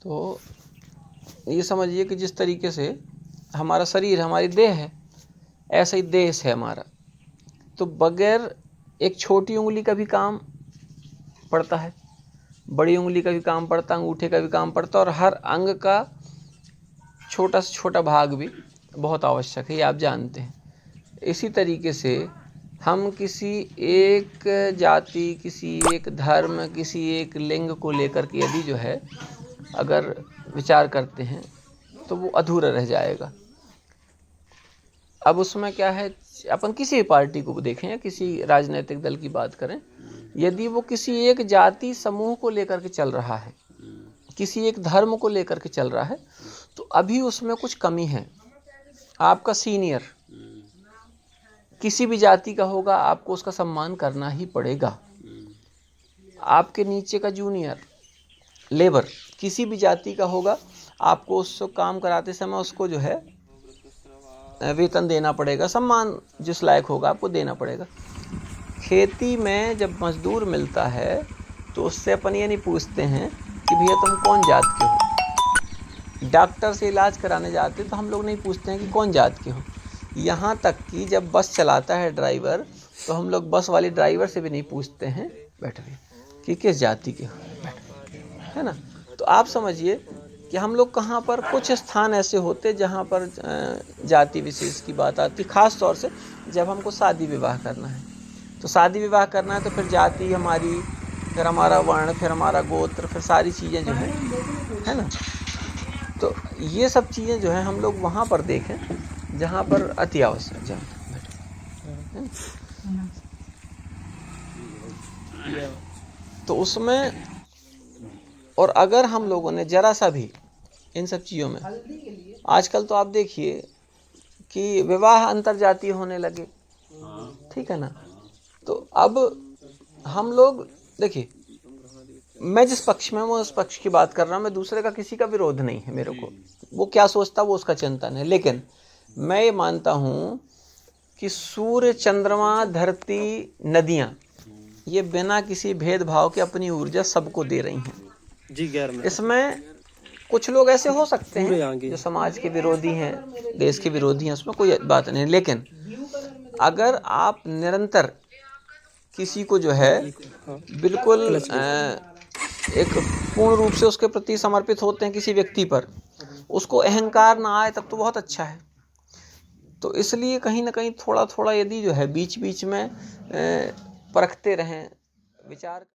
तो ये समझिए कि जिस तरीके से हमारा शरीर हमारी देह है, ऐसा ही देश है हमारा। तो बगैर एक छोटी उंगली का भी काम पड़ता है, बड़ी उंगली का भी काम पड़ता है, अंगूठे का भी काम पड़ता है, और हर अंग का छोटा से छोटा भाग भी बहुत आवश्यक है, ये आप जानते हैं। इसी तरीके से हम किसी एक जाति, किसी एक धर्म, किसी एक लिंग को लेकर के यदि जो है अगर विचार करते हैं तो वो अधूरा रह जाएगा। अब उसमें क्या है, अपन किसी भी पार्टी को देखें या किसी राजनीतिक दल की बात करें, यदि वो किसी एक जाति समूह को लेकर के चल रहा है, किसी एक धर्म को लेकर के चल रहा है, तो अभी उसमें कुछ कमी है। आपका सीनियर किसी भी जाति का होगा, आपको उसका सम्मान करना ही पड़ेगा। आपके नीचे का जूनियर लेबर किसी भी जाति का होगा, आपको उससे काम कराते समय उसको जो है वेतन देना पड़ेगा, सम्मान जिस लायक होगा आपको देना पड़ेगा। खेती में जब मजदूर मिलता है तो उससे अपन ये नहीं पूछते हैं कि भैया तुम कौन जात के हो। डॉक्टर से इलाज कराने जाते तो हम लोग नहीं पूछते हैं कि कौन जात के हो। यहाँ तक कि जब बस चलाता है ड्राइवर, तो हम लोग बस वाले ड्राइवर से भी नहीं पूछते हैं बैठ गए कि किस जाति के हो, है ना। तो आप समझिए कि हम लोग कहाँ पर, कुछ स्थान ऐसे होते जहाँ पर जाति विशेष की बात आती, खास तौर से जब हमको शादी विवाह करना है। तो शादी विवाह करना है तो फिर जाति हमारी, फिर हमारा वर्ण, फिर हमारा गोत्र, फिर सारी चीज़ें जो है ना। तो ये सब चीज़ें जो है हम लोग वहाँ पर देखें जहाँ पर अति आवश्यक जाए। तो उसमें, और अगर हम लोगों ने जरा सा भी इन सब चीज़ों में, आजकल तो आप देखिए कि विवाह अंतरजातीय होने लगे, ठीक है ना। तो अब हम लोग देखिए, मैं जिस पक्ष में हूँ उस पक्ष की बात कर रहा हूँ, मैं दूसरे का किसी का विरोध नहीं है मेरे को, वो क्या सोचता वो उसका चिंतन है। लेकिन मैं ये मानता हूँ कि सूर्य, चंद्रमा, धरती, नदियाँ, ये बिना किसी भेदभाव के अपनी ऊर्जा सबको दे रही हैं जी। इसमें कुछ लोग ऐसे हो सकते हैं जो समाज के विरोधी हैं, देश के विरोधी हैं, उसमें कोई बात नहीं। लेकिन अगर आप निरंतर किसी को जो है बिल्कुल एक पूर्ण रूप से उसके प्रति समर्पित होते हैं किसी व्यक्ति पर, उसको अहंकार ना आए, तब तो बहुत अच्छा है। तो इसलिए कहीं ना कहीं थोड़ा थोड़ा यदि जो है बीच बीच में परखते रहें, विचार